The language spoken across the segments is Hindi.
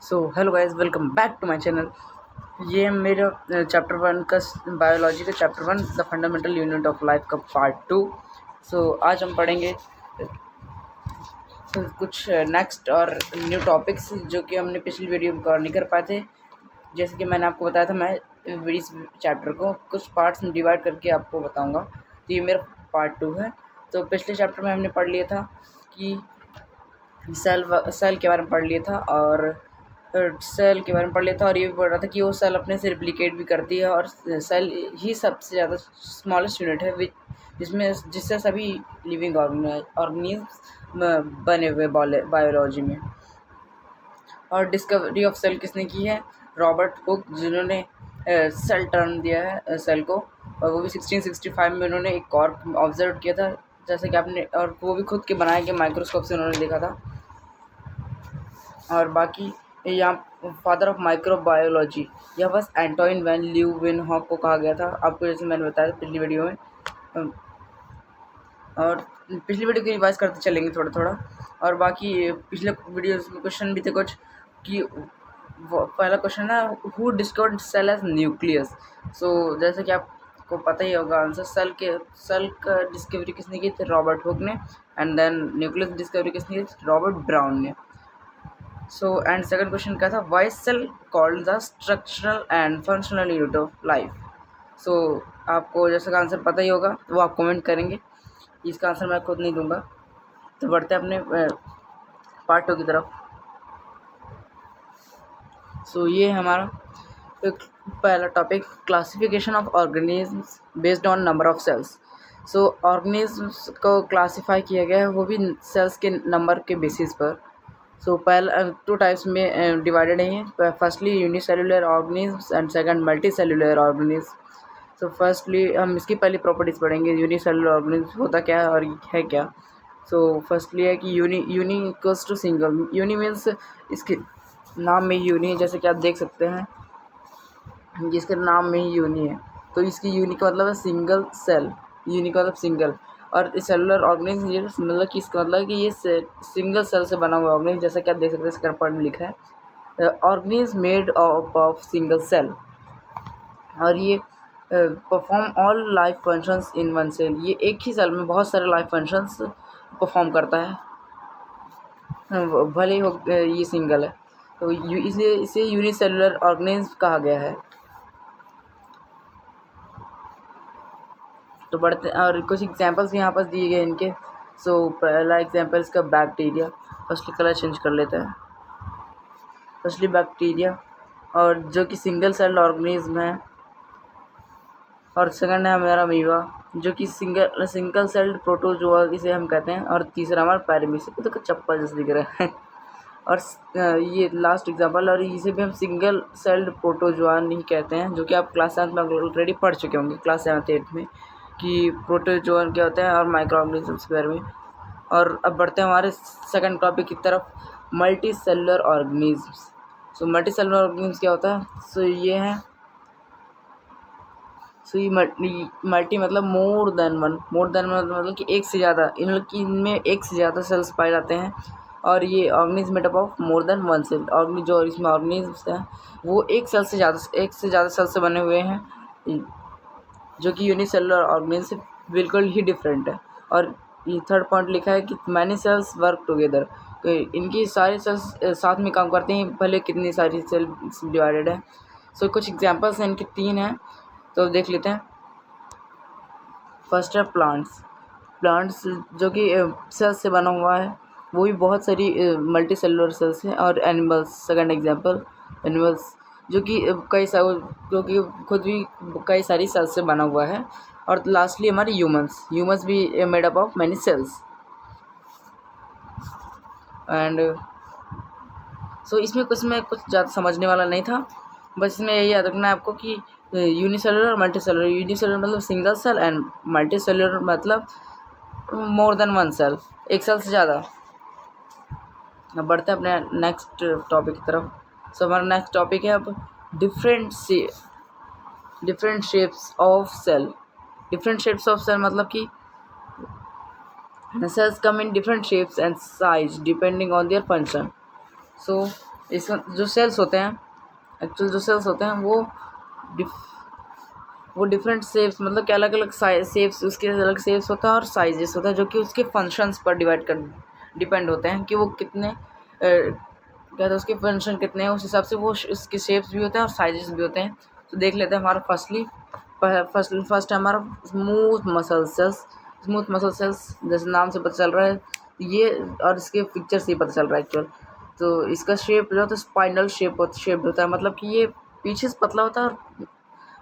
So hello guys, welcome back to my channel. ये है मेरा चैप्टर 1 का बायोलॉजी का chapter 1 the fundamental unit of life का पार्ट 2। आज हम पढ़ेंगे कुछ नेक्स्ट और न्यू टॉपिक्स जो कि हमने पिछली वीडियो में कवर नहीं कर पाए थे। जैसे कि मैंने आपको बताया था, मैं इस चैप्टर को कुछ पार्ट्स में डिवाइड करके आपको बताऊंगा। तो ये मेरा पार्ट 2 है। तो पिछले चैप्टर में हमने पढ़ लिया था कि सेल के बारे में पढ़ लिया था, और सेल के बारे में पढ़ लिया था, और ये भी पढ़ रहा था कि वो सेल अपने से रिप्लिकेट भी करती है, और सेल ही सबसे ज़्यादा स्मॉलेस्ट यूनिट है जिससे सभी लिविंग ऑर्गेनिज्म बने हुए बायोलॉजी में। और डिस्कवरी ऑफ सेल किसने की है? रॉबर्ट हुक, जिन्होंने सेल टर्म दिया है सेल को, और वो भी 1665 में उन्होंने एक कॉर्क ऑब्जर्व किया था, जैसे कि आपने, और वो भी खुद के बनाए गए माइक्रोस्कोप से उन्होंने देखा था। और बाकी यहाँ फादर ऑफ माइक्रोबायोलॉजी यह बस एंटोइन वैन ल्यूवेनहॉक को कहा गया था, आपको जैसे मैंने बताया पिछली वीडियो में। और पिछली वीडियो की रिवाइज करते चलेंगे थोड़ा थोड़ा। और बाकी पिछले वीडियो में क्वेश्चन भी थे कुछ कि पहला क्वेश्चन है, who discovered cell as nucleus. जैसे कि आपको पता ही होगा आंसर, सेल का डिस्कवरी किसने की थी? रॉबर्ट हुक ने। एंड देन न्यूक्लियस डिस्कवरी किसने की थी? रॉबर्ट ब्राउन ने। एंड सेकंड क्वेश्चन क्या था? Why cell called the structural and functional unit of life. आपको जैसे का आंसर पता ही होगा, वो आप कमेंट करेंगे, इसका आंसर मैं खुद नहीं दूंगा। तो बढ़ते हैं अपने पार्ट 2 की तरफ। ये है हमारा एक पहला topic, classification of organisms based on number of cells. Organisms को क्लासीफाई किया गया है, वो भी सेल्स के नंबर के बेसिस पर। पहला 2 टाइप्स में डिवाइडेड है। Firstly unicellular organisms and second multi cellular organism. Firstly हम इसकी पहली प्रॉपर्टीज़ पढ़ेंगे, यूनिसेलुलर ऑर्गेनिज्म होता क्या है और है क्या। फर्स्टली है कि uni equals to single. Uni means इसके नाम में ही यूनी है, जैसे कि आप देख सकते हैं जिसके नाम में ही यूनी है, तो इसकी यूनी का मतलब है सिंगल सेल। यूनी का मतलब सिंगल, और सेलुलर ऑर्गेनिज्म ये मतलब कि इसका मतलब है कि ये सिंगल सेल से बना हुआ ऑर्गेनिज्म, जैसा कि आप देख सकते हैं इसका पार्ट में लिखा है organism made of single cell. और ये perform all life functions in one cell. ये एक ही सेल में बहुत सारे लाइफ फंक्शंस परफॉर्म करता है, भले ही हो ये सिंगल है। तो इसलिए इसे यूनिसेलुलर ऑर्गेनिज्म कहा गया है। तो बढ़ते और कुछ एग्जांपल्स यहाँ पर दिए गए इनके। पहला एग्जांपल इसका बैक्टीरिया। फर्स्टली कलर चेंज कर लेते हैं। फर्स्टली बैक्टीरिया, और जो कि सिंगल सेल ऑर्गेनिज्म है। और सेकंड है हमारा अमीबा, जो कि सिंगल सेल्ड प्रोटोजोआ इसे हम कहते हैं। और तीसरा हमारा पैरामीस, तो चप्पल जैसे दिख रहा है। और ये लास्ट एग्जांपल, और इसे भी हम सिंगल सेल्ड प्रोटोजोआ नहीं कहते हैं, जो कि आप क्लास 7 में ऑलरेडी पढ़ चुके होंगे, क्लास 7 8 में, कि प्रोटोजोआ क्या होता है और माइक्रो ऑर्गेनिजम्स के बारे में। और अब बढ़ते हैं हमारे सेकंड टॉपिक की तरफ, multi cellular organisms. Multi cellular organisms क्या होता है? ये है, ये मल्टी मतलब मोर देन वन मतलब कि एक से ज़्यादा, इनमें एक से ज़्यादा सेल्स पाए जाते हैं। और ये organism made up of more than one cell. जो इसमें ऑर्गेनिज्म हैं वो एक से ज़्यादा सेल से बने हुए हैं, जो कि यूनिसेलुलर ऑर्गेनिज्म से बिल्कुल ही डिफरेंट है। और ये थर्ड पॉइंट लिखा है कि मैनी सेल्स वर्क टुगेदर। तो इनकी सारी सेल्स साथ में काम करते हैं, भले कितनी सारी सेल डिवाइडेड है। कुछ एग्जांपल्स हैं इनके, 3 हैं, तो देख लेते हैं। फर्स्ट है प्लांट्स जो कि सेल्स से बना हुआ है, वो भी बहुत सारी मल्टी सेलुलर सेल्स हैं। और एनिमल्स, सेकंड एग्जांपल एनिमल्स, जो कि खुद भी कई सारी सेल्स से बना हुआ है। और लास्टली हमारे ह्यूमंस भी made up of many cells. And इसमें कुछ ज़्यादा समझने वाला नहीं था, बस इसमें यही याद रखना है आपको कि यूनिसेलुलर और मल्टी सेलुलर। यूनिसेलुलर मतलब single cell, and multicellular मतलब मोर देन वन सेल, एक सेल से ज़्यादा। अब बढ़ते हैं अपने नेक्स्ट टॉपिक की तरफ। हमारा नेक्स्ट टॉपिक है अब different shapes of cell. Different shapes of cell मतलब कि cells come in different shapes and size depending on their function. इसका जो सेल्स होते हैं, एक्चुअल जो सेल्स होते हैं वो डिफरेंट शेप्स, मतलब कि अलग अलग शेप्स, उसके अलग शेप्स होता है और साइजेस होता है, जो कि उसके फंक्शंस पर डिपेंड होते हैं कि वो कितने क्या कहते हैं उसके फंक्शन कितने हैं, उस हिसाब से वो उसके शेप्स भी होते हैं और साइजेस भी होते हैं। तो देख लेते हैं हमारा फर्स्ट है हमारा smooth muscle cells. Smooth muscle cells जैसे नाम से पता चल रहा है ये, और इसके पिक्चर से ही पता चल रहा है एक्चुअल। तो इसका शेप जो होता है स्पाइनल शेप होता है, मतलब कि ये पीछे से पतला होता है और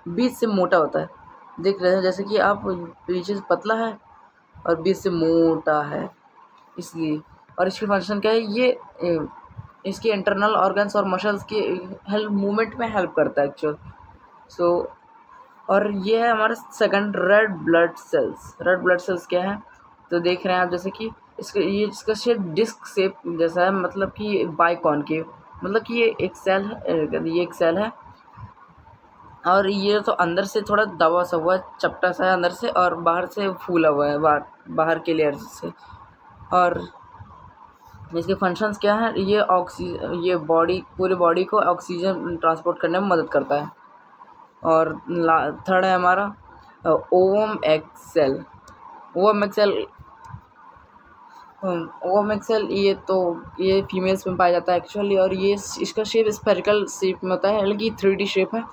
बीच से मोटा होता है। देख रहे हैं जैसे कि आप पीछे से पतला है और बीच से मोटा है, इसलिए। और इसकी फंक्शन क्या है, ये इसके इंटरनल ऑर्गन्स और मसल्स की हेल्प मूवमेंट में हेल्प करता है एक्चुअल। सो और ये है हमारा सेकंड रेड ब्लड सेल्स क्या है, तो देख रहे हैं आप जैसे कि इसका शेप डिस्क शेप जैसा है, मतलब कि बाइकॉनकेव, मतलब कि ये एक सेल है और ये तो अंदर से थोड़ा दबा सा हुआ है, चपटा सा है अंदर से, और बाहर से फूला हुआ है, बाहर के लेयर से। और इसके फंक्शंस क्या हैं, ये पूरी बॉडी को ऑक्सीजन ट्रांसपोर्ट करने में मदद करता है। और थर्ड है हमारा ovum egg cell. Ovum egg cell ovum egg cell ये फीमेल्स में पाया जाता है एक्चुअली, और ये इसका शेप स्फेरिकल शेप में होता है, हल्की 3D शेप है।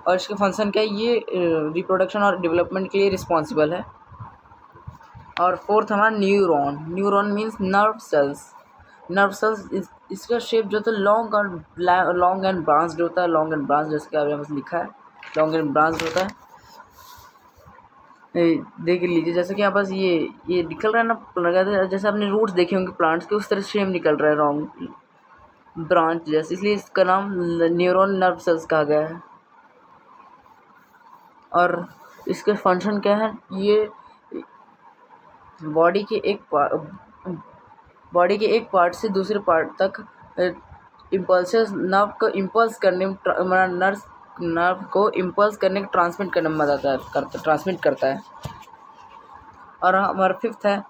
और इसका फंक्शन क्या है, ये रिप्रोडक्शन और डेवलपमेंट के लिए रिस्पॉन्सिबल है। और फोर्थ हमारा न्यूरॉन मीन्स नर्व सेल्स इसका शेप जो होता है लॉन्ग एंड ब्रांच्ड होता है, लॉन्ग एंड ब्रांच जैसे कि यहाँ पर लिखा है, लॉन्ग एंड ब्रांच होता है। देख लीजिए जैसे कि यहाँ पास ये निकल रहा है ना, जैसे आपने रूट्स देखे होंगे प्लांट्स के, उस तरह शेप निकल रहा है लॉन्ग ब्रांच जैसे, इसलिए इसका नाम न्यूरॉन नर्व सेल्स कहा गया है। और इसके फंक्शन क्या है, ये बॉडी के एक पार्ट से दूसरे पार्ट तक इम्पल्सेस नर्व को इम्पल्स करने ट्रांसमिट करने में मदद ट्रांसमिट करता है। और हमारा फिफ्थ है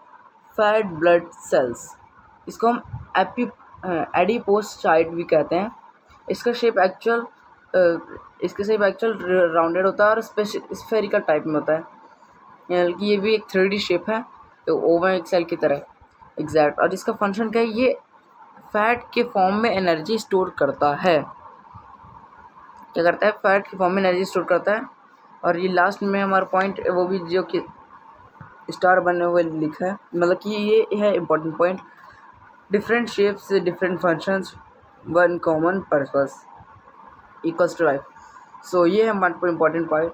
फैट ब्लड सेल्स। इसको हम एडिपोसाइट भी कहते हैं। इसका शेप एक्चुअल राउंडेड होता है और स्फेरिकल टाइप में होता है, यानी कि ये भी एक 3D शेप है, तो ओवम एक्सेल की तरह एग्जैक्ट। और इसका फंक्शन क्या है, ये फैट के फॉर्म में एनर्जी स्टोर करता है। क्या करता है, फैट के फॉर्म में एनर्जी स्टोर करता है। और ये लास्ट में हमारा पॉइंट वो भी जो कि स्टार बने हुए लिखा है, मतलब कि ये है important point, different shapes different functions one common purpose equals to life. So ये है हमारा इम्पोर्टेंट पॉइंट।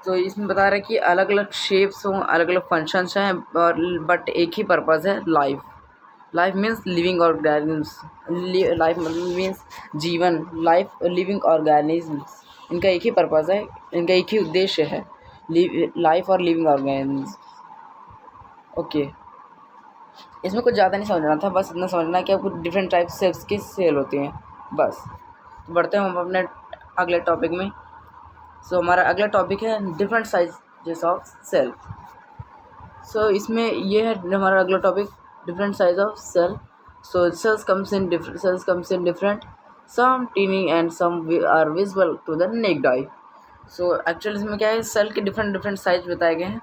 तो इसमें बता रहा है कि अलग अलग शेप्स हों, अलग अलग फंक्शंस हैं, और बट एक ही पर्पज़ है, life means living organisms. Life means जीवन, लिविंग ऑर्गेनिज्म्स, इनका एक ही पर्पज़ है, इनका एक ही उद्देश्य है, लाइफ और लिविंग ऑर्गेनिज्म्स। ओके, इसमें कुछ ज़्यादा नहीं समझना था, बस इतना समझना है कि आपको डिफरेंट टाइप सेल्स की सेल होती हैं, बस। तो बढ़ते हैं हम अपने अगले टॉपिक में। सो हमारा अगला टॉपिक है different sizes of cell. So इसमें ये है हमारा अगला topic, different size of cell. So cells comes in different, some tiny and some are visible to the naked eye. So actually इसमें क्या है, सेल के डिफरेंट साइज बताए गए हैं।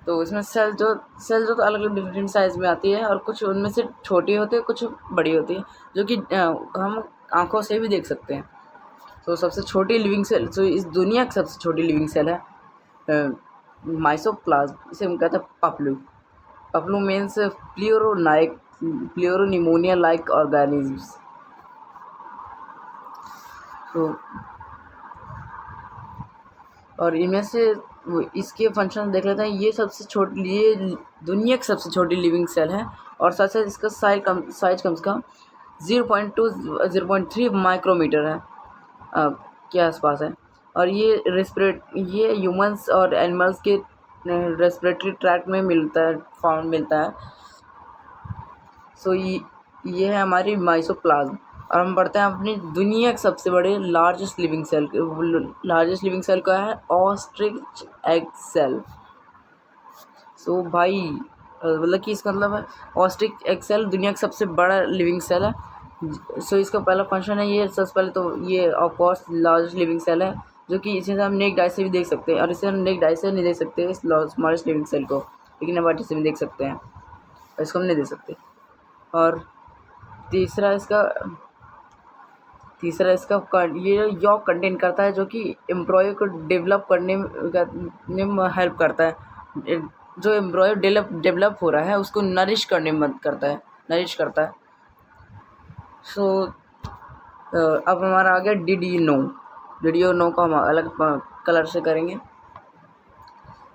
तो इसमें सेल जो तो अलग अलग डिफरेंट साइज़ में आती है, और कुछ उनमें से छोटी होती है, कुछ बड़ी होती है, जो कि हम आँखों से भी देख सकते हैं। तो सबसे छोटी लिविंग सेल, तो इस दुनिया की सबसे छोटी लिविंग सेल है माइसोप्लाज्म, इसे हम कहते हैं पपलू मीन्स प्लियोरोनिमोनिया लाइक ऑर्गेनिज्म्स। तो और इनमें से इसके फंक्शन देख लेते हैं। ये दुनिया की सबसे छोटी लिविंग सेल है, और साथ साथ इसका साइज कम से कम 0.3 माइक्रोमीटर है के आसपास है। और ये ह्यूमंस और एनिमल्स के रेस्पिरेटरी ट्रैक्ट में मिलता है। सो ये है हमारी माइसोप्लाज्म। और हम बढ़ते हैं अपनी दुनिया के सबसे बड़े लार्जेस्ट लिविंग सेल का है ऑस्ट्रिच एग सेल। सो भाई मतलब कि इसका मतलब है ऑस्ट्रिच एग सेल दुनिया का सबसे बड़ा लिविंग सेल है, सो इसका पहला फंक्शन है ये। सबसे पहले तो ये of course largest living cell है, जो कि इसे हम नेक्ड आई से भी देख सकते हैं, और इसे हम नेक्ड आई से नहीं देख सकते इस स्मॉलेस्ट लिविंग सेल को, लेकिन एमआरटी से भी देख सकते हैं, इसको हम नहीं देख सकते। और तीसरा इसका ये यॉक कंटेन करता है, जो कि एम्ब्रॉय को डेवलप करने में हेल्प करता है। जो एम्ब्रॉय डेवलप हो रहा है उसको नरिश करने में मदद करता है। सो अब हमारा आ गया डिड यू नो को हम अलग कलर से करेंगे।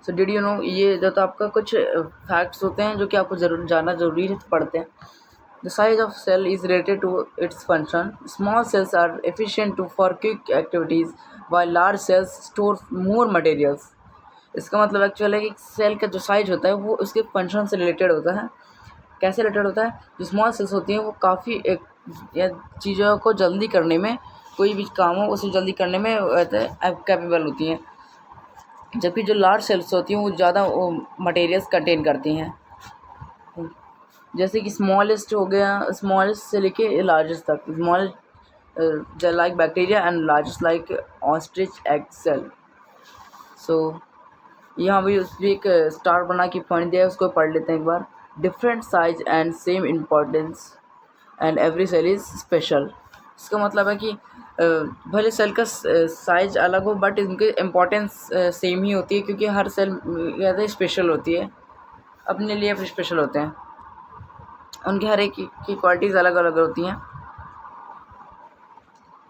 सो डिड यू नो, ये जो तो आपका कुछ फैक्ट्स होते हैं जो कि आपको जानना ज़रूरी है, तो पढ़ते हैं। The size of cell is related to its function. Small cells are efficient for quick activities, while large cells store more materials. इसका मतलब एक्चुअल है कि सेल का जो साइज होता है वो उसके फंक्शन से रिलेटेड होता है। कैसे रिलेटेड होता है? जो स्मॉल सेल्स होती हैं वो काफ़ी चीज़ों को जल्दी करने में, कोई भी काम हो उसे जल्दी करने में कैपेबल होती हैं, जबकि जो लार्ज सेल्स होती हैं वो ज़्यादा मटेरियल्स कंटेन करती हैं। जैसे कि स्मॉलेस्ट हो गया, स्मॉलेस्ट से लेके लार्जेस्ट तक, smallest like bacteria and largest like ostrich egg cell. So यहाँ भी उस एक स्टार बना के पॉइंट दिया है, उसको पढ़ लेते हैं एक बार। Different size and same importance and every cell is special. इसका मतलब है कि भले सेल का साइज अलग हो बट इनकी इम्पोर्टेंस सेम ही होती है, क्योंकि हर सेल ज़्यादा स्पेशल होती है, अपने लिए स्पेशल होते हैं, उनके हर एक की क्वालिटीज़ अलग अलग होती हैं।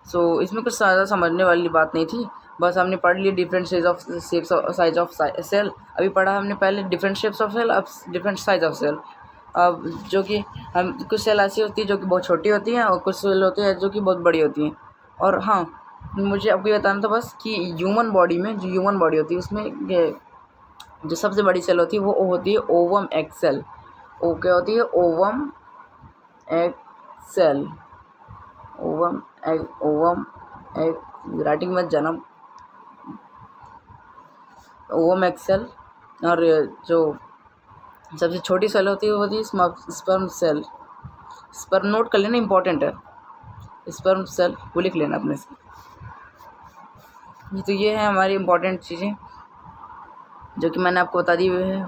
सो इसमें कुछ ज़्यादा समझने वाली बात नहीं थी, बस हमने पढ़ लिया डिफरेंट साइज ऑफ सेल। अभी पढ़ा हमने पहले डिफरेंट शेप्स ऑफ सेल, अब डिफरेंट साइज ऑफ सेल। अब जो कि हम कुछ सेल ऐसी होती है जो कि बहुत छोटी होती हैं, और कुछ सेल होती है जो कि बहुत बड़ी होती हैं। और हाँ, मुझे आपको ये बताना था बस कि ह्यूमन बॉडी में जो ह्यूमन बॉडी होती है उसमें जो सबसे बड़ी सेल होती है वो होती है ओवम एग सेल। वो क्या होती है? Ovum egg cell. Ovum egg writing में जन्म, ओवम एग सेल। और जो सबसे छोटी सेल होती है वो होती है स्पर्म सेल। स्पर्म नोट कर लेना, इंपॉर्टेंट है, स्पर्म सेल वो लिख लेना अपने से। तो ये है हमारी इम्पोर्टेंट चीज़ें जो कि मैंने आपको बता दी हुई है।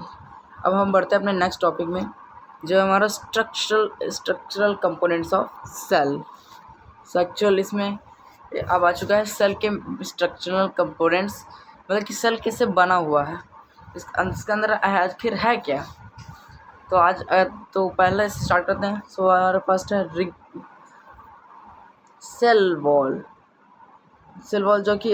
अब हम बढ़ते हैं अपने नेक्स्ट टॉपिक में, जो हमारा structural components of cell. Actual इसमें अब आ चुका है सेल के स्ट्रक्चरल कंपोनेंट्स, मतलब कि सेल कैसे बना हुआ है, इसके अंदर आखिर है क्या। तो आज तो पहले स्टार्ट करते हैं। सो हमारे फर्स्ट है सेल वॉल। सेल वॉल जो कि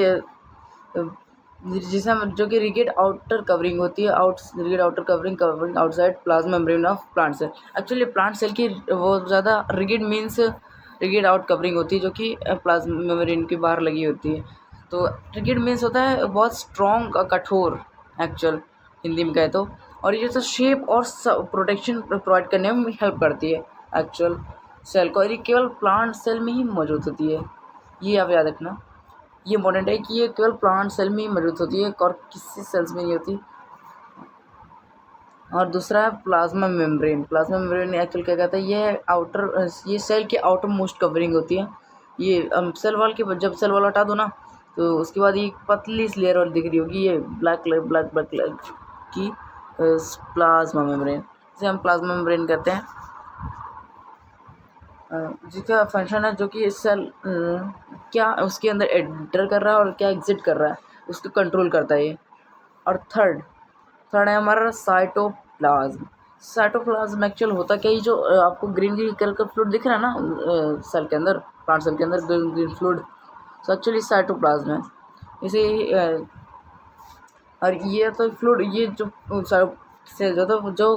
जिसे जो कि रिगिड आउटर कवरिंग होती है, rigid outer covering outside plasma membrane of plant cell. Actually plant cell की वो ज़्यादा rigid means rigid out covering होती है, जो कि प्लाज्मा मेम्ब्रेन के बाहर लगी होती है। तो रिगिड मीन्स होता है बहुत स्ट्रॉन्ग, कठोर एक्चुअल हिंदी में कहे तो। और ये तो शेप और प्रोटेक्शन प्रोवाइड करने में हेल्प करती है एक्चुअल सेल को, और ये केवल प्लांट सेल में ही मौजूद होती है, ये आप याद रखना। ये इंपॉर्टेंट है कि ये केवल प्लांट सेल में ही मौजूद होती है और किसी सेल्स में नहीं होती। और दूसरा है plasma membrane. Plasma membrane actual क्या कहता है? ये सेल की आउटर मोस्ट कवरिंग होती है। ये सेल वॉल की जब सेल वॉल हटा दो ना, तो उसके बाद ये पतली सी लेयर और दिख रही होगी, ये ब्लैक कलर की प्लाज्मा मेम्ब्रेन, जिसे हम प्लाज्मा मेम्ब्रेन कहते हैं, जिसका फंक्शन है जो कि सेल क्या उसके अंदर एंटर कर रहा है और क्या एग्जिट कर रहा है उसको कंट्रोल करता है ये। और थर्ड है हमारा साइटोप्लाज्म। साइटोप्लाज्म एक्चुअल होता क्या, ये जो आपको ग्रीन कलर का फ्लूइड दिख रहा है ना सेल के अंदर, प्लांट सेल के अंदर ग्रीन फ्लूइड, तो एक्चुअली साइटोप्लाज्म है इसे। और ये तो फ्लूइड, ये जो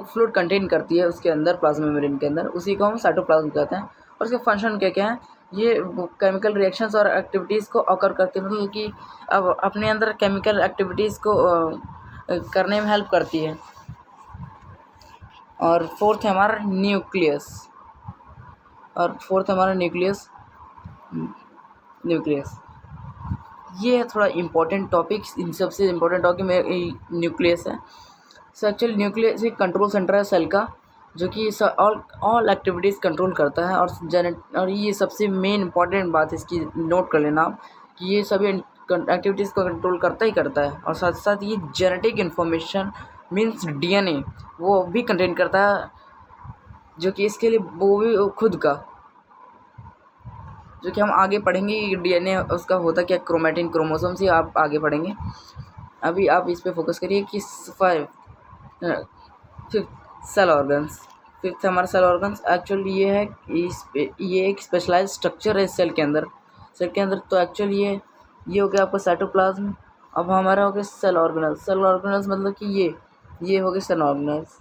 फ्लूइड कंटेन करती है उसके अंदर, प्लाज्मा मेम्ब्रेन के अंदर, उसी को हम साइटोप्लाज्म कहते हैं। और उसके फंक्शन क्या क्या है? ये केमिकल रिएक्शंस और एक्टिविटीज़ को ऑकर करती है, मतलब कि अब अपने अंदर केमिकल एक्टिविटीज़ को करने में हेल्प करती है। और फोर्थ है हमारा न्यूक्लियस। ये है थोड़ा इम्पोर्टेंट टॉपिक, इन सबसे इम्पोर्टेंट टॉपिक में न्यूक्लियस है। सो एक्चुअली न्यूक्लियस एक कंट्रोल सेंटर है सेल का, जो कि ऑल एक्टिविटीज़ कंट्रोल करता है। और ये सबसे मेन इंपॉर्टेंट बात इसकी नोट कर लेना आप कि ये सभी एक्टिविटीज़ को कंट्रोल करता ही करता है। और साथ साथ ये जेनेटिक इन्फॉर्मेशन मीन्स डीएनए वो भी कंटेन करता है, जो कि इसके लिए वो भी खुद का, जो कि हम आगे पढ़ेंगे डीएनए उसका होता क्या, क्रोमैटिन क्रोमोसोम्स ही आप आगे पढ़ेंगे। अभी आप इस पे फोकस करिए कि फिफ्थ सेल ऑर्गन्स। फिफ्थ हमारा सेल ऑर्गन्स एक्चुअली ये है ये एक स्पेशलाइज स्ट्रक्चर है सेल के अंदर। तो एक्चुअली ये हो गया आपका साइटोप्लाज्म। अब हमारा हो गया सेल ऑर्गेनल्स। सेल ऑर्गेनल्स मतलब कि ये हो गए सेल ऑर्गेनल्स।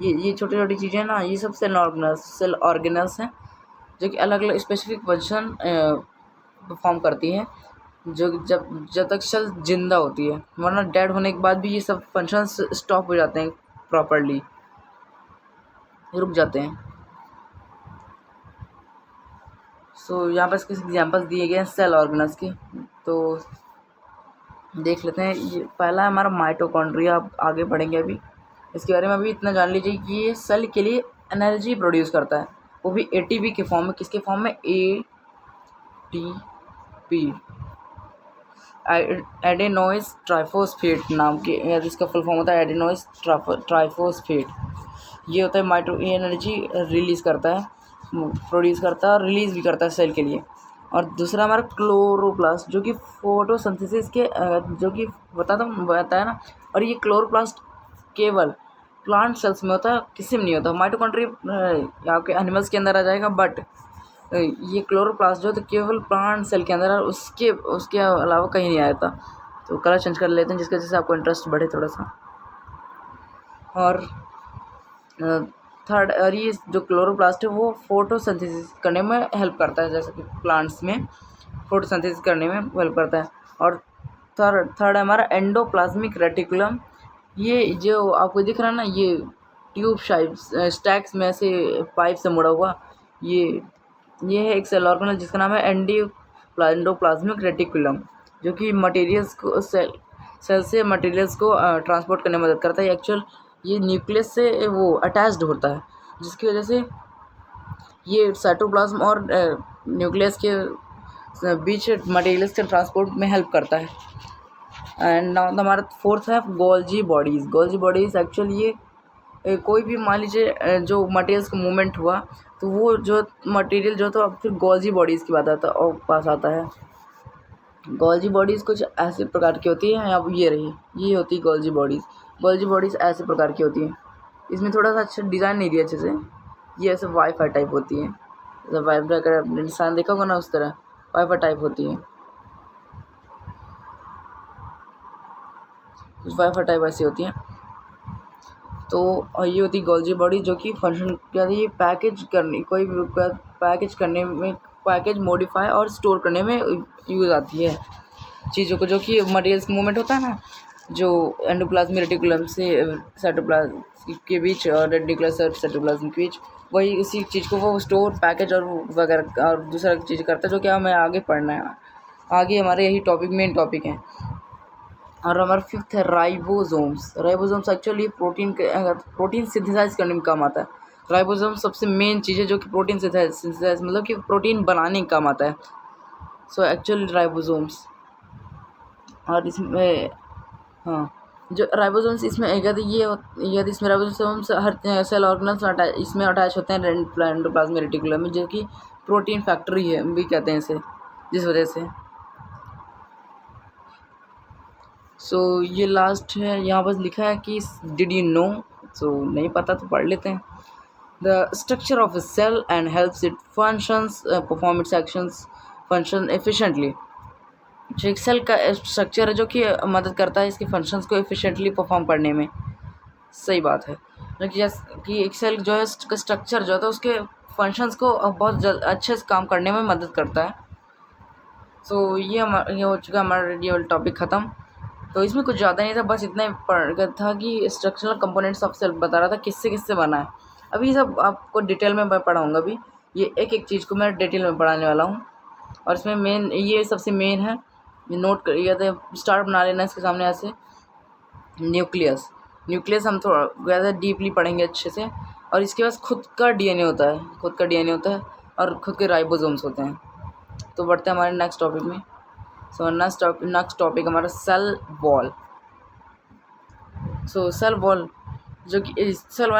ये छोटी छोटी चीज़ें ना, ये सब सेल ऑर्गेनल्स हैं, जो कि अलग अलग स्पेसिफिक फंक्शन परफॉर्म करती हैं, जो जब तक सेल जिंदा होती है, वरना डेड होने के बाद भी ये सब फंक्शंस स्टॉप हो जाते हैं, प्रॉपरली रुक जाते हैं। सो यहाँ पर कुछ एग्जांपल्स दिए गए हैं सेल ऑर्गेनल्स की, तो देख लेते हैं। ये पहला है हमारा माइटोकॉन्ड्रिया। आप आगे पढ़ेंगे अभी इसके बारे में। अभी इतना जान लीजिए कि ये सेल के लिए एनर्जी प्रोड्यूस करता है, वो भी एटीपी के फॉर्म में। किसके फॉर्म में? एटीपी, एडेनोइस ट्राइफोस्फेट नाम के, इसका फुल फॉर्म होता है एडेनोइस ट्राइफोस्फेट। ये होता है ये एनर्जी रिलीज़ करता है, प्रोड्यूस करता है और रिलीज़ भी करता है सेल के लिए। और दूसरा हमारा क्लोरोप्लास्ट, जो कि फोटोसिंथेसिस के जो कि बताया ना। और ये क्लोरोप्लास्ट केवल प्लांट सेल्स में होता है, किसी में नहीं होता। माइटोकॉन्ड्रिया आपके एनिमल्स के अंदर आ जाएगा, बट ये क्लोरोप्लास्ट जो है तो केवल प्लांट सेल के अंदर है, उसके अलावा कहीं नहीं आया था। तो कलर चेंज कर लेते हैं जिसकी वजह से आपको इंटरेस्ट बढ़े थोड़ा सा। और थर्ड, और ये जो क्लोरोप्लास्ट है वो फोटोसिंथेसिस करने में हेल्प करता है, जैसे कि प्लांट्स में फोटोसिंथेसिस करने में हेल्प करता है। और थर्ड है हमारा एंडोप्लाज्मिक रेटिकुलम। ये जो आपको दिख रहा है ना, ये ट्यूब स्टैक्स में से पाइप से मुड़ा हुआ, ये है एक सेल ऑर्गेनल जिसका नाम है एंडोप्लाज्मिक रेटिकुलम, जो कि मटेरियल्स को सेल से मटेरियल्स को ट्रांसपोर्ट करने में मदद करता है। एक्चुअल ये न्यूक्लियस से वो अटैच्ड होता है, जिसकी वजह से ये साइटोप्लाज्म और न्यूक्लियस के बीच मटेरियल्स के ट्रांसपोर्ट में हेल्प करता है। एंड नाउ हमारा फोर्थ है Golgi bodies. Golgi bodies actually ये कोई भी मान लीजिए जो मटेरियल्स का मूवमेंट हुआ, तो वो जो मटेरियल जो तो फिर गोल्जी बॉडीज़ की बात आता है और पास आता है। गोल्जी बॉडीज़ कुछ ऐसे प्रकार की होती है। अब ये होती है गोल्जी बॉडीज़। गोल्जी बॉडीज़ ऐसे प्रकार की होती हैं। इसमें थोड़ा सा अच्छा डिज़ाइन नहीं दिया अच्छे से। ये ऐसे वाईफाई टाइप होती है, जैसे वाईफाई का निशान देखा होगा ना, उस तरह वाईफाई टाइप होती है। वाईफाई टाइप ऐसी होती हैं। तो ये होती है गोल्जी बॉडी, जो कि फंक्शन क्या है, ये पैकेज करने में, पैकेज मॉडिफाई और स्टोर करने में यूज़ आती है चीज़ों को, जो कि मटेरियल्स का मूवमेंट होता है ना, जो एंडोप्लाज्मिक रेटिकुलम से साइटोप्लाज्म के बीच और रेटिकुलस और साइटोप्लाज्म के बीच, वही उसी चीज़ को वो स्टोर, पैकेज और वगैरह और दूसरा चीज़ करता है, जो कि हमें आगे पढ़ना है। आगे हमारे यही मेन टॉपिक हैं। और हमारा फिफ्थ है ribosomes. Ribosomes actually protein synthesize करने में काम आता है। राइबोसोम सबसे मेन चीज़ है जो कि प्रोटीन सिंथेसाइज मतलब कि प्रोटीन बनाने का काम आता है। सो एक्चुअली राइबोसोम्स, और इसमें हाँ, जो राइबोसोम्स इसमें यदि इसमें राइबोसोम्स हर सेल ऑर्गेनल्स इसमें अटैच होते हैं एंडोप्लाज्मिक रेटिकुलम में, जो कि प्रोटीन फैक्ट्री है भी कहते हैं इसे, जिस वजह से। सो ये लास्ट है, यहाँ बस लिखा है कि डिड यू नो। सो नहीं पता तो पढ़ लेते हैं। The structure of a cell and helps it functions perform its actions function efficiently. जो एक सेल का स्ट्रक्चर है जो कि मदद करता है इसके फंक्शंस को एफिशिएंटली परफॉर्म करने में। सही बात है, जैसे कि एक सेल जो है स्ट्रक्चर जो है उसके फंक्शंस को बहुत अच्छे से काम करने में मदद करता है। सो ये हो चुका हमारा रेडियो टॉपिक ख़त्म। तो इसमें कुछ ज़्यादा नहीं था, बस इतना ही पढ़ था कि स्ट्रक्चरल कंपोनेंट्स ऑफ सेल बता रहा था किससे किससे बना है। अभी सब आपको डिटेल में मैं पढ़ाऊँगा। अभी ये एक चीज़ को मैं डिटेल में पढ़ाने वाला हूँ। और इसमें मेन ये सबसे मेन है, ये नोट करिए, तो स्टार बना लेना इसके सामने ऐसे। न्यूक्लियस हम थोड़ा ज़्यादा डीपली पढ़ेंगे अच्छे से। और इसके पास खुद का डीएनए होता है, और खुद के राइबोसोम्स होते हैं। तो बढ़ते हैं हमारे नेक्स्ट टॉपिक में। सो नेक्स्ट टॉपिक हमारा cell wall. So cell wall जो कि cell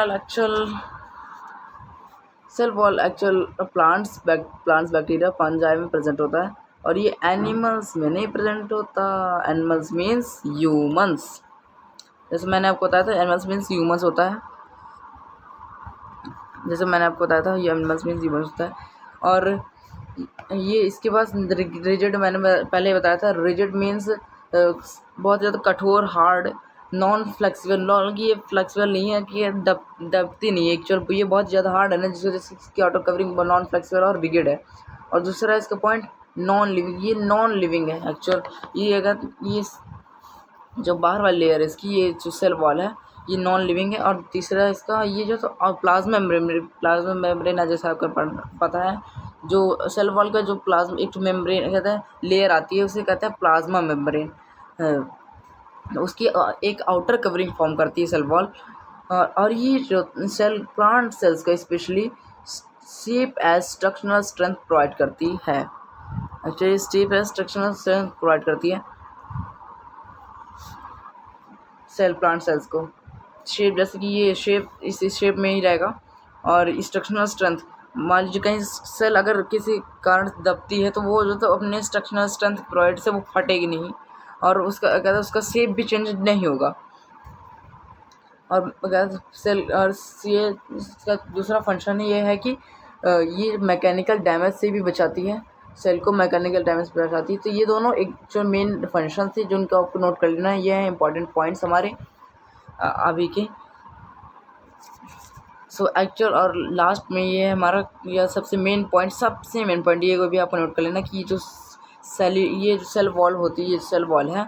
wall actual plants bacteria fungi में प्रेजेंट होता है, और ये एनिमल्स में नहीं प्रेजेंट होता। एनिमल्स मीन्स ह्यूमंस, जैसे मैंने आपको बताया था एनिमल्स मीन्स ह्यूमंस होता है, ये एनिमल्स मीन्स ह्यूमंस होता है। और ये इसके पास रिजिड, मैंने पहले बताया था, रिजिड मीन्स बहुत ज़्यादा कठोर, हार्ड, नॉन फ्लेक्सिबल। ये फ्लेक्सिबल नहीं है कि ये दबती नहीं है, एक्चुअल ये बहुत ज़्यादा हार्ड है ना, जिस वजह से इसकी आउटर कवरिंग नॉन फ्लेक्सिबल और रिजिड है। और दूसरा इसका पॉइंट नॉन लिविंग, ये नॉन लिविंग है एक्चुअल। ये अगर ये जो बाहर वाली लेयर है इसकी, ये जो सेल वॉल है, ये नॉन लिविंग है। और तीसरा इसका ये जो प्लाज्मा मेम्ब्रेन है, जैसा आपको पता है, जो सेल वॉल का जो प्लाज्मा एक मेम्ब्रेन कहते हैं लेयर आती है, उसे कहते हैं प्लाज्मा मेम्ब्रेन। उसकी एक आउटर कवरिंग फॉर्म करती है सेल वॉल। और ये जो प्लांट सेल्स का specially shape as structural strength provide करती है। Actually shape as structural strength provide करती है प्लांट सेल्स को। शेप, जैसे कि ये शेप इस शेप में ही रहेगा। और स्ट्रक्चरल स्ट्रेंथ, मान लीजिए कहीं सेल अगर किसी कारण दबती है तो वो जो तो अपने स्ट्रक्चरल स्ट्रेंथ प्रोवाइड से वो फटेगी नहीं, और उसका कहते हैं उसका शेप भी चेंज नहीं होगा। और सेल और ये इसका दूसरा फंक्शन ये है कि ये मैकेनिकल डैमेज से भी बचाती है, सेल को मैकेनिकल डैमेज से बचाती है। तो ये दोनों एक जो मेन फंक्शन थे जो उनका आपको नोट कर लेना है, ये है इंपॉर्टेंट पॉइंट्स हमारे अभी के। सो एक्चुअल और लास्ट में ये हमारा यह सबसे मेन पॉइंट ये को भी आपको नोट कर लेना कि ये जो सेल वॉल होती है, ये सेल वॉल है,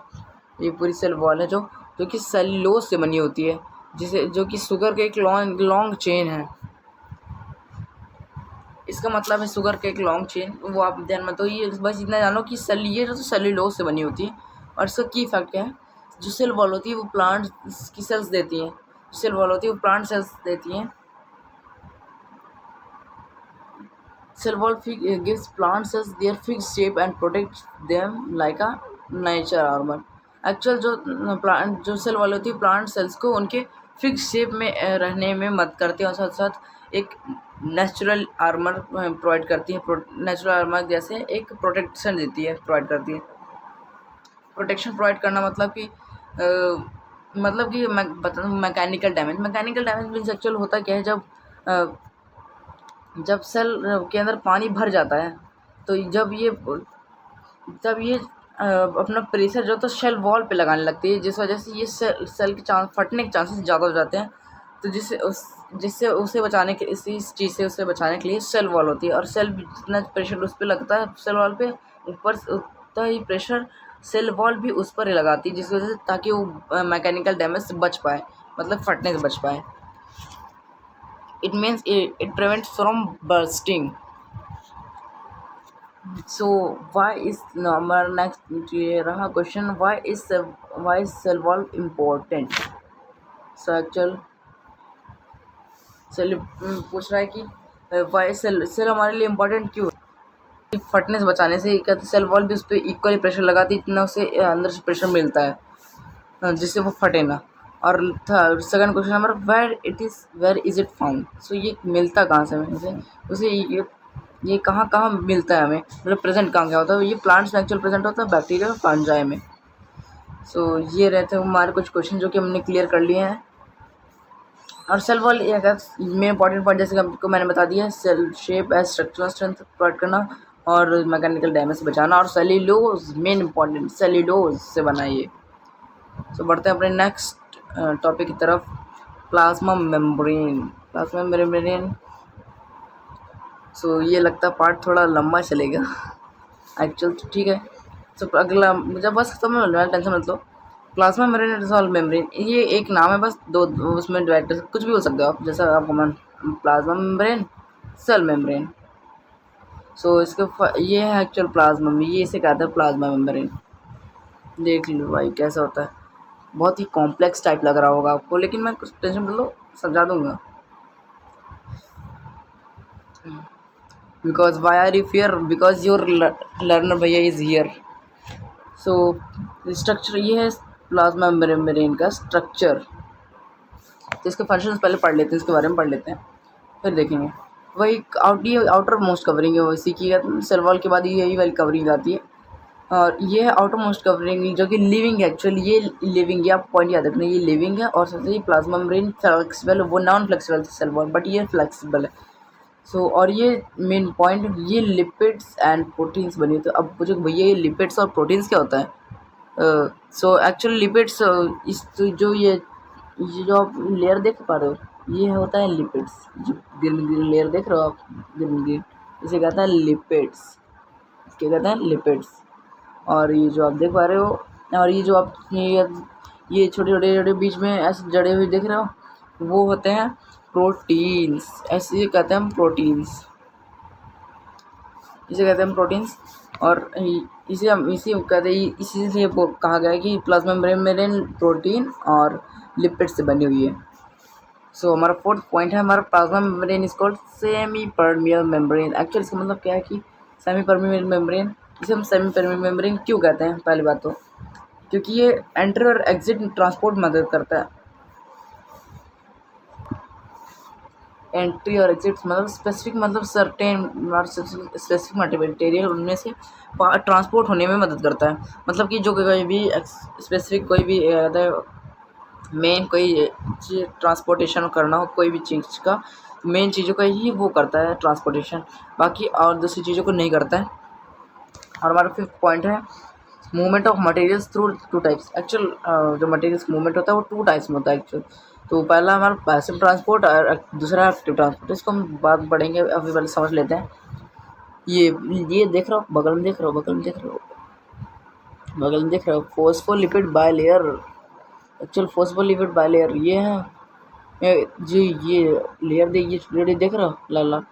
ये पूरी सेल वॉल है जो कि सेल्यूलोज से बनी होती है, जो कि शुगर के एक लॉन्ग चेन है। इसका मतलब है शुगर के एक लॉन्ग चेन, वो आप ध्यान में, तो ये बस इतना जानो कि ये जो सेल्यूलोज से बनी होती है। और इसका की इफेक्ट क्या है, जो सेल वॉल होती है वो प्लांट की सेल्स देती हैं, सेल वॉल होती है वो प्लांट सेल्स देती हैं। Cell wall gives plant cells their fixed shape and protects them like a nature armor. Actual जो सेल वॉल होती है प्लांट सेल्स को उनके फिक्स शेप में रहने में मदद करती है, और साथ साथ एक नेचुरल आर्मर प्रोवाइड करती है। नेचुरल आर्मर जैसे एक प्रोटेक्शन देती है, प्रोवाइड करती है। प्रोटेक्शन प्रोवाइड करना मतलब कि मैं बता दूँ, मैकेनिकल डैमेज मीन्स एक्चुअल होता क्या है, जब सेल के अंदर पानी भर जाता है तो जब ये अपना प्रेशर जो तो सेल वॉल पे लगाने लगती है, जिस वजह से ये सेल के फटने के चांसेस ज़्यादा हो जाते हैं। तो जिससे उसे बचाने के इस चीज़ से उसे बचाने के लिए सेल वॉल होती है। और सेल जितना प्रेशर उस पर लगता है सेल वॉल पे, ऊपर उतना ही प्रेशर सेल वॉल भी उस पर ही लगाती है, जिस वजह से ताकि वो मैकेनिकल डैमेज से बच पाए, मतलब फटने से बच पाए। It means it prevents from bursting. So why is number next ये रहा question, why is cell wall important? So actual cell पूछ रहा है कि why सेल हमारे लिए इम्पोर्टेंट क्यों है। फटने से बचाने से कहते सेल वॉल भी उस पर इक्वली प्रेशर लगाती है, इतना उसे अंदर से प्रेशर मिलता है जिससे वो फटे ना। और second question number, where is it found. So ये मिलता कहाँ से हमें, उसे ये कहाँ मिलता है हमें, मतलब प्रेजेंट कहाँ क्या होता है। ये प्लांट्स में एक्चुअल प्रेजेंट होता है, बैक्टीरिया और फंजाई में। सो ये रहते हैं हमारे कुछ क्वेश्चन जो कि हमने क्लियर कर लिए हैं। और cell wall main important point जैसे आपको मैंने बता दिया, cell shape as structural strength provide करना और मैकेनिकल डैमेज से बचाना, और सेल्यूलोज मेन इंपॉर्टेंट सेल्यूलोज से बनाइए। सो बढ़ते हैं अपने नेक्स्ट टॉपिक की तरफ, प्लाज्मा मेम्ब्रेन। सो ये लगता पार्ट थोड़ा लंबा चलेगा एक्चुअल, तो ठीक है। सो अगला जब बस खत्म हो जाए, टेंशन मत लो। प्लाज्मा मेम्ब्रेन डिसॉल्व मेम्ब्रेन, ये एक नाम है बस, दो उसमें डायरेक्टर कुछ भी हो सकता है आप, जैसा आपको मन। Plasma membrane, cell membrane. So ये है एक्चुअल प्लाज्मा में, ये इसे कहते हैं प्लाज्मा मेम्ब्रेन। देख लो भाई कैसा होता है, बहुत ही कॉम्प्लेक्स टाइप लग रहा होगा आपको, लेकिन मैं कुछ टेंशन मत लो, समझा दूंगा। Because why are you fear, because your learner भैया इज़ हियर। सो स्ट्रक्चर ये है प्लाज्मा मेम्ब्रेन का स्ट्रक्चर। तो इसके फंक्शंस पहले पढ़ लेते हैं, इसके बारे में पढ़ लेते हैं, फिर देखेंगे। वही आउटर मोस्ट कवरिंग है, वैसी की सेल वॉल के बाद यही वाली कवरिंग आती है। और ये है आउटर मोस्ट कवरिंग जो कि लिविंग है। एक्चुअली ये लिविंग है, आप पॉइंट याद रखना, ये लिविंग है। और सबसे प्लाज्मा मेम्ब्रेन फ्लेक्सिबल, वो non flexible cell wall, but ये फ्लेक्सिबल है। सो और ये मेन पॉइंट, ये लिपिड्स एंड प्रोटीन्स बनी। तो अब पूछो भैया ये लिपिड्स और प्रोटीन्स क्या होता है। सो एक्चुअली लिपिड्स इस जो ये जो आप लेयर देख पा रहे हो, ये होता है लिपिड्स। जो ग्रीन ग्रीन लेयर देख रहे हो आप, ग्रीन ग्रीन, इसे कहता है लिपिड्स। क्या कहते हैं? लिपिड्स। और ये जो आप देख पा रहे हो, और ये जो आप ये छोटे छोटे छोटे बीच में ऐसे जड़े हुए देख रहे हो, वो होते हैं प्रोटीन्स। ऐसे कहते हैं हम प्रोटीन्स, इसे कहते हैं प्रोटीन्स। और इसे हम इसी कहते हैं, इसीलिए कहा गया है कि प्लाज्मा मेम्ब्रेन प्रोटीन और लिपिड से बनी हुई है। सो हमारा फोर्थ पॉइंट है, हमारा plasma membrane is called semi permeable membrane. Actually इसका मतलब क्या है कि सेमी परमियल मेम्ब्रेन, इसे हम सेमी परमियल मेम्ब्रेन क्यों कहते हैं? पहली बात तो क्योंकि ये एंट्री और एग्जिट ट्रांसपोर्ट मदद करता है। एंट्री और एग्जिट मतलब स्पेसिफिक, मतलब सर्टेन स्पेसिफिक मटेरियल उनमें से ट्रांसपोर्ट होने में मदद करता है। मतलब कि जो कोई भी स्पेसिफिक कोई भी मेन कोई चीज़ ट्रांसपोर्टेशन करना हो, कोई भी चीज़ का मेन चीज़ों का ही वो करता है ट्रांसपोर्टेशन, बाकी और दूसरी चीज़ों को नहीं करता है। और हमारा फिफ्थ पॉइंट है movement of materials through two types. Actual जो मटेरियल्स मूवमेंट होता है वो टू टाइप्स में होता है एक्चुअल। तो पहला हमारा पैसिव ट्रांसपोर्ट और दूसरा एक्टिव ट्रांसपोर्ट। इसको हम बात पढ़ेंगे, अभी पहले समझ लेते हैं। ये देख रहे हो, बगल में देख रहे हो, बगल में देख रहे हो, बगल में देख रहे हो, phospholipid bilayer. Actual phospholipid bilayer ये है जी, ये लेयर देख रहे हो लाल लाल,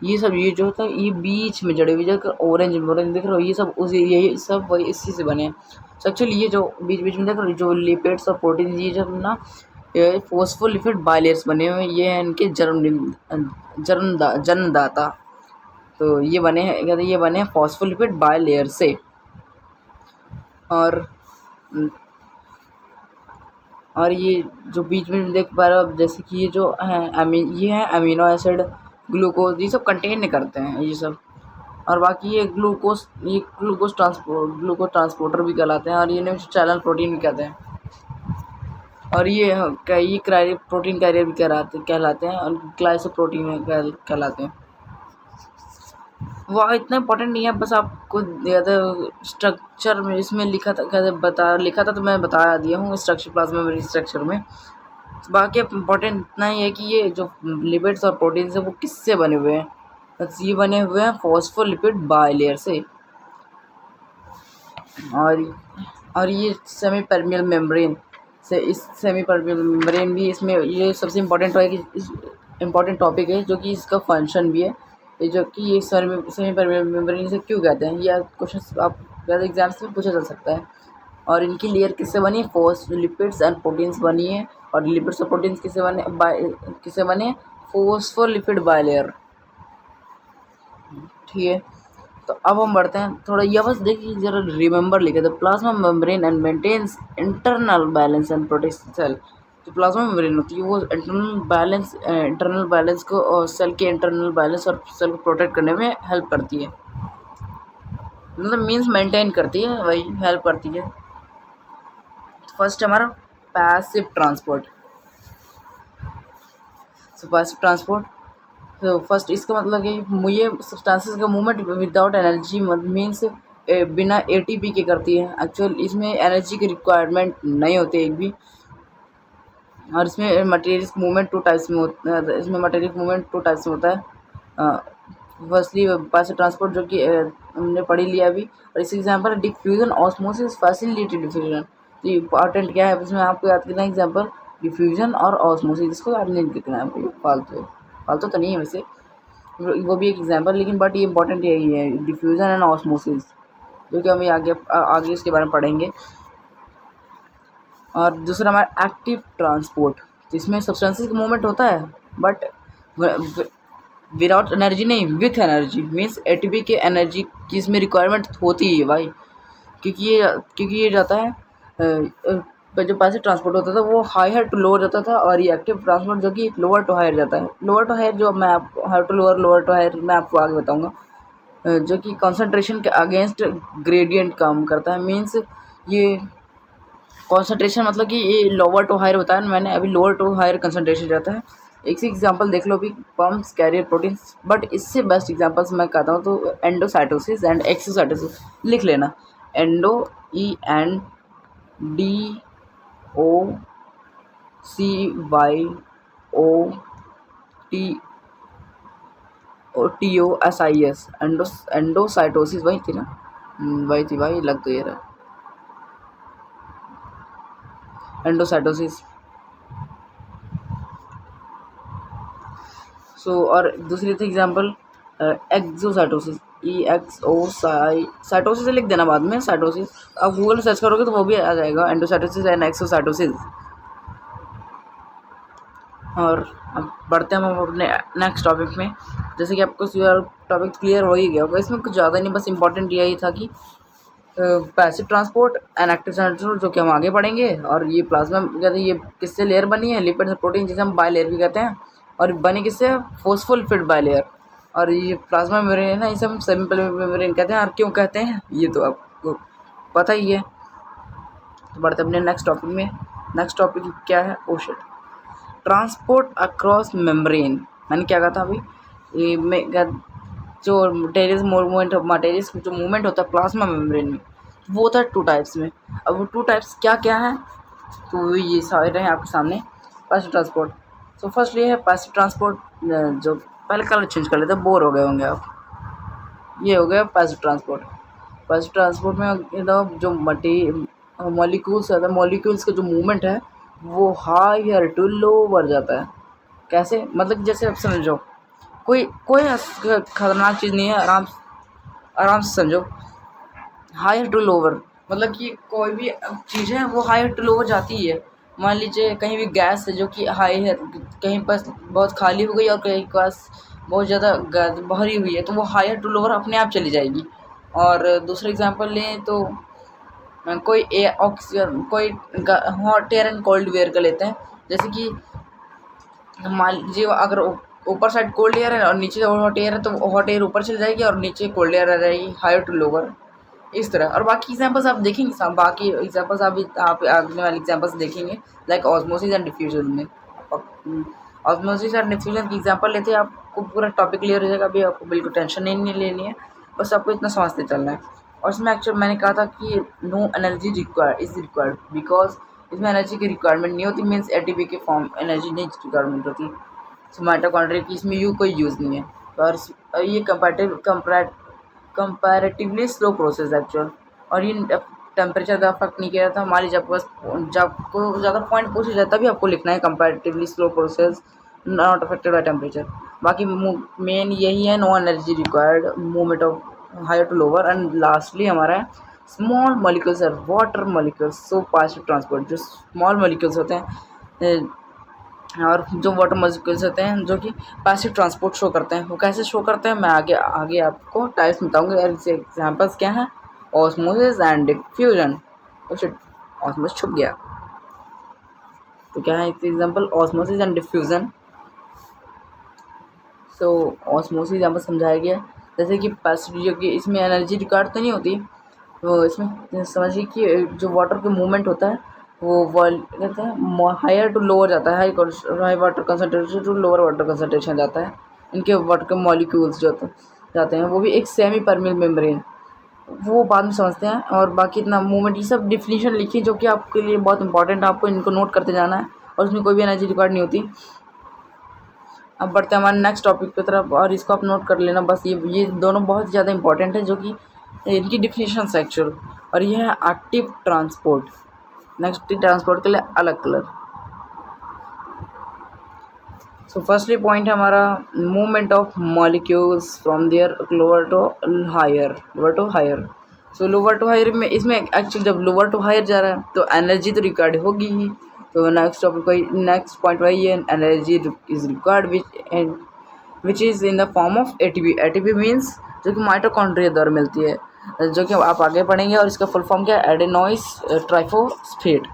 ये सब ये जो होता है ये बीच में जड़े हुए, जो ऑरेंज ऑरेंज देख रहे हो, ये सब उसी यही सब वही इसी से बने हैं। तो एक्चुअली ये जो बीच बीच में देख रहे हो जो लिपिड्स और प्रोटीन, ये जब ना ये फॉस्फोलिपिड बायलेयर्स बने हुए हैं, ये हैं इनके जन्मदाता। तो ये बने हैं, कहते ये बने हैं फॉस्फोलिपिड बायलेयर से। और ये जो बीच में देख पा रहे हो, जैसे कि ये जो है ये है अमीनो एसिड, ग्लूकोज, ये सब कंटेन नहीं करते हैं ये सब। और बाकी ये ग्लूकोज ट्रांसपोर्टर भी कहलाते हैं, और ये चैनल प्रोटीन भी कहते हैं। और ये प्रोटीन कैरियर भी कहलाते हैं, और ग्लाइकोप्रोटीन कहलाते हैं। वह इतना इंपॉर्टेंट नहीं है, बस आपको स्ट्रक्चर में इसमें लिखा था, तो मैं बता दिया हूँ स्ट्रक्चर, प्लाज्मा स्ट्रक्चर में। बाकी इम्पोर्टेंट इतना ही है कि ये जो लिपिड्स और प्रोटीन्स है वो किससे बने हुए हैं? बस ये बने हुए हैं फॉस्फोलिपिड बायलेयर से। और ये सेमी परमियल मेम्ब्रेन से, इस सेमी परमियल मेम्ब्रेन भी इसमें ये सबसे इम्पोर्टेंट टॉपिक है, जो कि इसका फंक्शन भी है। ये जो कि ये सेमी परमियल मेम्ब्रेन से क्यों कहते हैं, या क्वेश्चन आप ज़्यादा एग्जाम्स में पूछा जा सकता है। और इनकी लेयर किससे बनी है? फॉस्फोलिपिड्स एंड प्रोटीन्स बनी है। और लिपिड्स और प्रोटीन्स किससे बने? Phospholipid bilayer. ठीक है, तो अब हम बढ़ते हैं थोड़ा, यह बस देखिए जरा रिमेंबर लिखे, the plasma membrane and maintains internal balance and protects cell. जो प्लाज्मा मेम्ब्रेन होती है वो इंटरनल बैलेंस को और सेल के इंटरनल बैलेंस और सेल को प्रोटेक्ट करने में हेल्प करती है, मतलब मीन्स मेंटेन करती है, वही हेल्प करती है। फर्स्ट हमारा पैसिव ट्रांसपोर्ट। सो पैसिव ट्रांसपोर्ट, तो फर्स्ट इसका मतलब कि ये सब्सटेंसेस का मूवमेंट विदाउट एनर्जी मीन्स बिना एटीपी के करती है। एक्चुअल इसमें एनर्जी की रिक्वायरमेंट नहीं होती एक भी। और इसमें मटेरियल्स मूवमेंट टू टाइप्स में होता है, इसमें मटेरियल मूवमेंट टू टाइप्स में होता है। फर्स्टली पैसिव ट्रांसपोर्ट, जो कि हमने पढ़ी लिया अभी। और इसके example diffusion, osmosis, facility diffusion. तो इंपॉर्टेंट क्या है इसमें आपको याद करना एग्जांपल, डिफ्यूजन और ऑस्मोसिस। इसको याद नहीं रखना है, फालतू तो नहीं है वैसे, वो भी एक एग्जांपल, लेकिन बट ये इंपॉर्टेंट यही है, डिफ्यूजन एंड ऑस्मोसिस, जो कि हम आगे इसके बारे में पढ़ेंगे। और दूसरा हमारा एक्टिव ट्रांसपोर्ट, तो इसमें सब्सटेंसेस का मूवमेंट होता है, बट विदाउट एनर्जी नहीं, विथ एनर्जी मीन्स एटीपी के एनर्जी की इसमें रिक्वायरमेंट होती है भाई, क्योंकि ये जाता है जो पैसे ट्रांसपोर्ट होता था वो हायर टू लोअर जाता था, और ये एक्टिव ट्रांसपोर्ट जो कि लोअर टू हायर जाता है। लोअर टू हायर जो मैं आप higher to lower to higher मैं आपको आगे बताऊंगा, जो कि कंसंट्रेशन के अगेंस्ट ग्रेडियंट काम करता है। मीन्स ये कंसंट्रेशन मतलब कि ये लोअर टू हायर होता है, मैंने अभी लोअर टू हायर कंसंट्रेशन जाता है। एक से एग्जांपल देख लो अभी, पम्प्स कैरियर प्रोटीन्स, बट इससे बेस्ट एग्जांपल्स मैं कहता हूँ तो एंडोसाइटोसिस एंड एक्सोसाइटोसिस लिख लेना। एंडो ENDOCYOTOSIS एंडोसाइटोसिस वही थी ना, वही थी भाई, लग तो ये रहा एंडोसाइटोसिस। सो और दूसरी थी एग्जांपल एक्सोसाइटोसिस, साइटोसिस लिख देना बाद में, साइटोसिस आप गूगल में सर्च करोगे तो वो भी आ जाएगा, एंडोसाइटोसिस एंड एक्सोसाइटोसिस। और अब बढ़ते हैं हम अपने नेक्स्ट टॉपिक में। जैसे कि आपको टॉपिक क्लियर हो ही गया होगा, इसमें कुछ ज़्यादा नहीं, बस इंपॉर्टेंट यही था कि passive transport and active transport, जो कि हम आगे पढ़ेंगे। और ये प्लाज्मा कहते हैं, ये किससे लेयर बनी है, लिपिड और प्रोटीन, जिसे हम बाय लेयर भी कहते हैं, और बनी किससे, फोस्फोलिपिड बाय लेयर। और ये प्लाज्मा मेम्ब्रेन है ना, इसे हम सिंपल मेम्ब्रेन कहते हैं। और क्यों कहते हैं ये तो आपको पता ही है। तो बढ़ते अपने नेक्स्ट टॉपिक में। नेक्स्ट टॉपिक क्या है, ओशिट ट्रांसपोर्ट अक्रॉस मेम्ब्रेन। मैंने क्या कहा था अभी, ये जो मटेरियल्स मूवमेंट जो मूवमेंट होता है प्लाज्मा मेम्ब्रेन में, वो होता है 2 टाइप्स में। अब वो 2 टाइप्स क्या क्या है, तो ये सारे हैं आपके सामने। पैसिव ट्रांसपोर्ट, सो फर्स्ट ये है पैसिव ट्रांसपोर्ट, जो पहले कलर चेंज कर लेते हैं, बोर हो गए होंगे आप। ये हो गया पैसिव ट्रांसपोर्ट। पैसिव ट्रांसपोर्ट में जो मॉलिक्यूल्स है, मॉलिक्यूल्स का जो मूवमेंट है वो हायर टू लोअर जाता है। कैसे, मतलब जैसे आप समझो, कोई कोई खतरनाक चीज़ नहीं है, आराम से समझो। हायर टू लोअर मतलब कि कोई भी चीज़ है वो हायर टू लोअर जाती है। मान लीजिए कहीं भी गैस है जो कि हाई है, कहीं पास बहुत खाली हो गई और कहीं पास बहुत ज़्यादा भरी हुई है, तो वो हायर टू लोअर अपने आप चली जाएगी। और दूसरा एग्जांपल लें तो कोई hot air and cold air का लेते हैं। जैसे कि मान लीजिए अगर ऊपर साइड कोल्ड एयर है और नीचे हॉट एयर है, तो हॉट एयर ऊपर चली जाएगी और नीचे कोल्ड एयर आ जाएगी, हायर टू लोअर, इस तरह। और बाकी एग्जांपल्स आप देखेंगे, बाकी एग्जांपल्स आप आगने वाले एग्जांपल्स देखेंगे, लाइक ऑस्मोसिस एंड डिफ्यूजन में। ऑस्मोसिस एंड डिफ्यूजन की एग्जांपल लेते हैं, आपको पूरा टॉपिक क्लियर हो जाएगा। अभी आपको बिल्कुल टेंशन नहीं लेनी है, बस आपको इतना समझते चलना है। और इसमें एक्चुअली मैंने कहा था कि नो एनर्जी रिक्वायर्ड बिकॉज इसमें एनर्जी की रिक्वायरमेंट नहीं होती, मीन्स एटीपी के फॉर्म एनर्जी नहीं रिक्वायरमेंट होती। सो माइटोकॉन्ड्रिया की इसमें कोई यूज़ नहीं है। और ये कंपैरेटिवली स्लो प्रोसेस एक्चुअल। और ये टेम्परेचर का अफेक्ट नहीं किया जाता। मान लीजिए जब आपको ज़्यादा पॉइंट पूछा जाए तभी आपको लिखना है comparatively slow process not affected by temperature. बाकी मेन यही है, no energy required, movement of higher to lower. And lastly हमारा है स्मॉल मॉलिक्यूल्स और water molecules. So passive transport, जो स्मॉल मॉलिक्यूल्स होते हैं और जो वाटर मॉलिक्यूल्स होते हैं जो कि पैसिव ट्रांसपोर्ट शो करते हैं। वो कैसे शो करते हैं मैं आगे आपको टाइप्स बताऊंगा। और इसके एग्जांपल्स क्या हैं, ऑस्मोसिस एंड डिफ्यूजन। ऑस्मोसिस छुप गया, तो क्या है इसके example, osmosis and diffusion. So osmosis यहाँ पर समझाया गया, जैसे कि पैसिव जो कि इसमें एनर्जी रिक्वायर्ड तो नहीं होती, तो इसमें समझिए कि जो वाटर का मूवमेंट होता है वो कहते हैं हायर टू लोअर जाता है, high water concentration to lower water concentration जाता है। इनके वाटर के मॉलिक्यूल्स जो जाते हैं वो भी एक सेमी परमेबल मेम्ब्रेन, वो बाद में समझते हैं। और बाकी इतना मूवमेंट, ये सब डिफिनीशन लिखी जो कि आपके लिए बहुत इंपॉर्टेंट है, आपको इनको नोट करते जाना है। और उसमें कोई भी एनर्जी रिक्वायर्ड नहीं होती। अब बढ़ते हैं हमारे नेक्स्ट टॉपिक की तरफ, और इसको आप नोट कर लेना बस। ये दोनों बहुत ज़्यादा इंपॉर्टेंट है, जो कि इनकी डिफिनीशन एक्चुअल। और ये है एक्टिव ट्रांसपोर्ट। नेक्स्ट ट्रांसपोर्ट के लिए अलग कलर। सो फर्स्टली पॉइंट है हमारा movement of molecules from there lower to higher. So lower to higher में, इसमें एक्चुअली जब लोअर टू हायर जा रहा है तो एनर्जी तो रिक्वायर्ड होगी ही। तो नेक्स्ट पॉइंट वही है, energy is required which which is in the form of ATP. ATP means जो कि माइटोकॉन्ड्रिया द्वारा मिलती है, जो कि आप आगे पढ़ेंगे। और इसका फुल फॉर्म क्या है? एडेनोइस ट्राइफोस्फेट।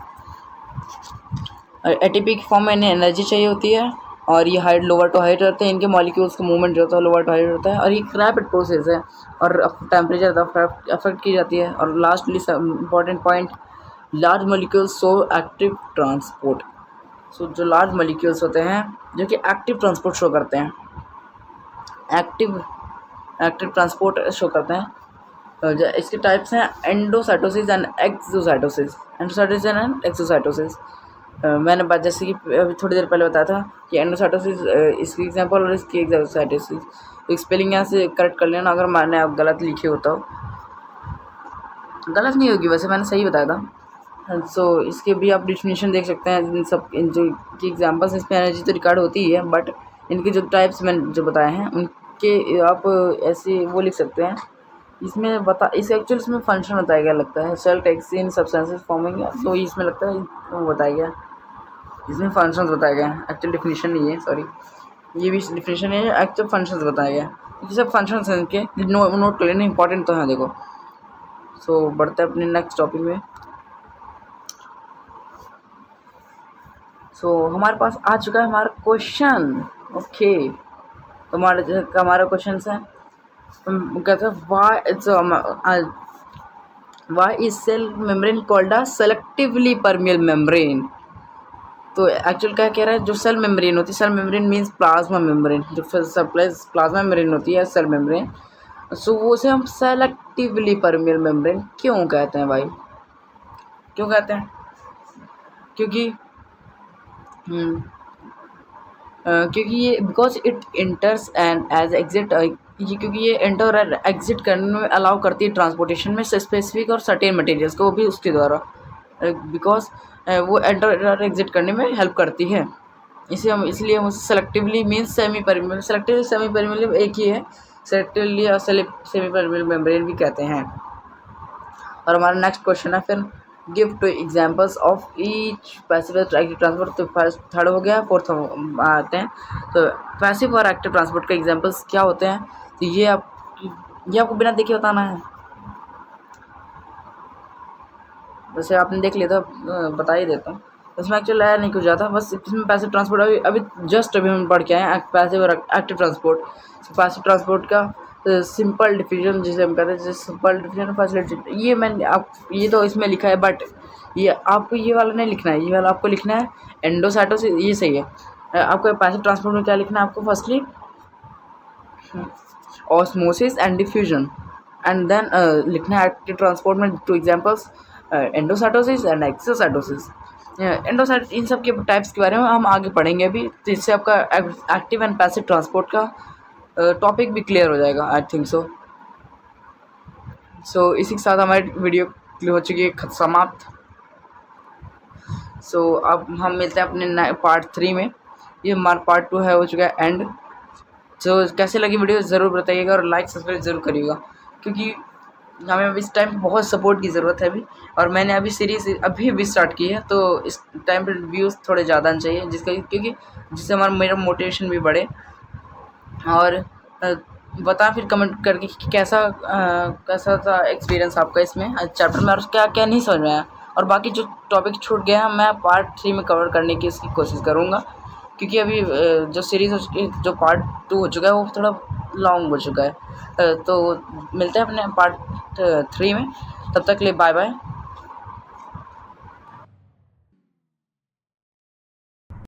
एटीपी की फॉर्म में इन्हें एनर्जी चाहिए होती है और ये हाइट लोअर टू हाइट रहते हैं। इनके मॉलिक्यूल्स का मूवमेंट जो होता है लोअर टू हाइट होता है और ये रैपिड प्रोसेस है और टेम्परेचर अफेक्ट की जाती है। और lastly important point, large molecules show active transport. So जो लार्ज मॉलिक्यूल्स होते हैं जो कि एक्टिव ट्रांसपोर्ट शो करते हैं, एक्टिव ट्रांसपोर्ट शो करते हैं। इसके टाइप्स हैं endocytosis and exocytosis. Endocytosis and exocytosis. मैंने बात जैसे कि अभी थोड़ी देर पहले बताया था कि एंडोसाइटोसिस इसकी एग्जांपल और इसकी एक्सोसाइटोसिस। तो स्पेलिंग यहाँ से करेक्ट कर लेना अगर मैंने आप गलत लिखे होता हो। गलत नहीं होगी, वैसे मैंने सही बताया था। सो इसके भी आप डिफिनीशन देख सकते हैं। इन जो की एग्जांपल्स इसमें एनर्जी तो रिकॉर्ड होती ही है, बट इनके जो टाइप्स मैंने जो बताए हैं उनके आप ऐसे वो लिख सकते हैं। इसमें इस एक्चुअल इसमें फंक्शन बताया गया लगता है, cell takes in substances forming. तो इसमें लगता है वो बताया गया, इसमें फंक्शंस बताया गया है, एक्चुअल डिफिनीशन नहीं है, सॉरी ये भी डिफिनीशन है, एक्चुअल फंक्शंस बताया गया। ये सब फंक्शंस हैं इनके, नोट कर लेना, इंपॉर्टेंट तो हैं देखो। सो बढ़ते हैं अपने नेक्स्ट टॉपिक में। सो हमारे पास आ चुका है हमारा क्वेश्चन। ओके, तो हमारा क्वेश्चन है, कहते हैं why is cell membrane called a selectively permeable membrane. तो एक्चुअल क्या कह रहा है, जो सेल मेम्ब्रेन होती है, cell membrane means plasma membrane, जो प्लाज्मा मेम्ब्रेन होती है सेल मेम्ब्रेन, सो वो उसे हम सेलेक्टिवली परमियल मेम्ब्रेन क्यों कहते हैं भाई? क्यों कहते हैं? क्योंकि क्योंकि ये because it enters and as exit, ये क्योंकि ये एंटर और एग्जिट करने में अलाउ करती है ट्रांसपोर्टेशन में स्पेसिफिक और सर्टेन मटेरियल्स को, भी उसके द्वारा, बिकॉज वो एंटर और एग्जिट करने में हेल्प करती है। इसलिए हम selectively means semi permeable, selectively semi permeable एक ही है, सेलेक्टिवली और सेमी परमियल मेम्ब्रेन भी कहते हैं। और हमारा नेक्स्ट क्वेश्चन है फिर, give to examples of each passive active transport. तो फर्स्ट थर्ड हो गया, फोर्थ आते हैं। तो पैसिव और एक्टिव ट्रांसपोर्ट के एग्जांपल्स क्या होते हैं? तो ये आपको बिना देखे बताना है। वैसे आपने देख लिया था, बता ही देता हूँ। इसमें एक्चुअल है नहीं कुछ ज़्यादा, बस इसमें पैसिव ट्रांसपोर्ट अभी हम पढ़ के आए हैं, पैसिव और एक्टिव ट्रांसपोर्ट। पैसिव ट्रांसपोर्ट का सिंपल डिफिजन जिसे हम कहते हैं, जैसे सिंपल डिफिजन फैसिलिटी, ये तो इसमें लिखा है, बट ये आपको ये वाला नहीं लिखना है, ये वाला आपको लिखना है एंडोसाइटोसिस, ये सही है। आपको पैसिव ट्रांसपोर्ट में क्या लिखना है? आपको firstly osmosis and diffusion, and then लिखना है एक्टिव ट्रांसपोर्ट में two examples, endocytosis and exocytosis. Endocyte इन सब के टाइप्स के बारे में हम आगे पढ़ेंगे अभी, तो इससे आपका एक्टिव एंड पैसिव ट्रांसपोर्ट का टॉपिक भी क्लियर हो जाएगा, आई थिंक सो। सो इसी के साथ हमारी वीडियो क्लियर हो चुकी है समाप्त। सो अब हम मिलते हैं अपने पार्ट 3 में। ये हमारा पार्ट 2 है, हो चुका है एंड। सो कैसे लगी वीडियो ज़रूर बताइएगा और लाइक सब्सक्राइब ज़रूर करिएगा, क्योंकि हमें अभी इस टाइम बहुत सपोर्ट की ज़रूरत है अभी। और मैंने अभी सीरीज़ अभी स्टार्ट की है, तो इस टाइम पर व्यूज़ थोड़े ज़्यादा आने चाहिए, क्योंकि जिससे मेरा मोटिवेशन भी बढ़े। और बता फिर कमेंट करके कि कैसा था एक्सपीरियंस आपका इसमें चैप्टर में, और क्या क्या नहीं समझ में आया। और बाकी जो टॉपिक छूट गया है मैं पार्ट 3 में कवर करने की इसकी कोशिश करूँगा, क्योंकि अभी जो सीरीज़ हो चुकी है, जो पार्ट 2 हो चुका है, वो थोड़ा लॉन्ग हो चुका है। तो मिलते हैं अपने पार्ट 3 में, तब तक के लिए बाय बाय।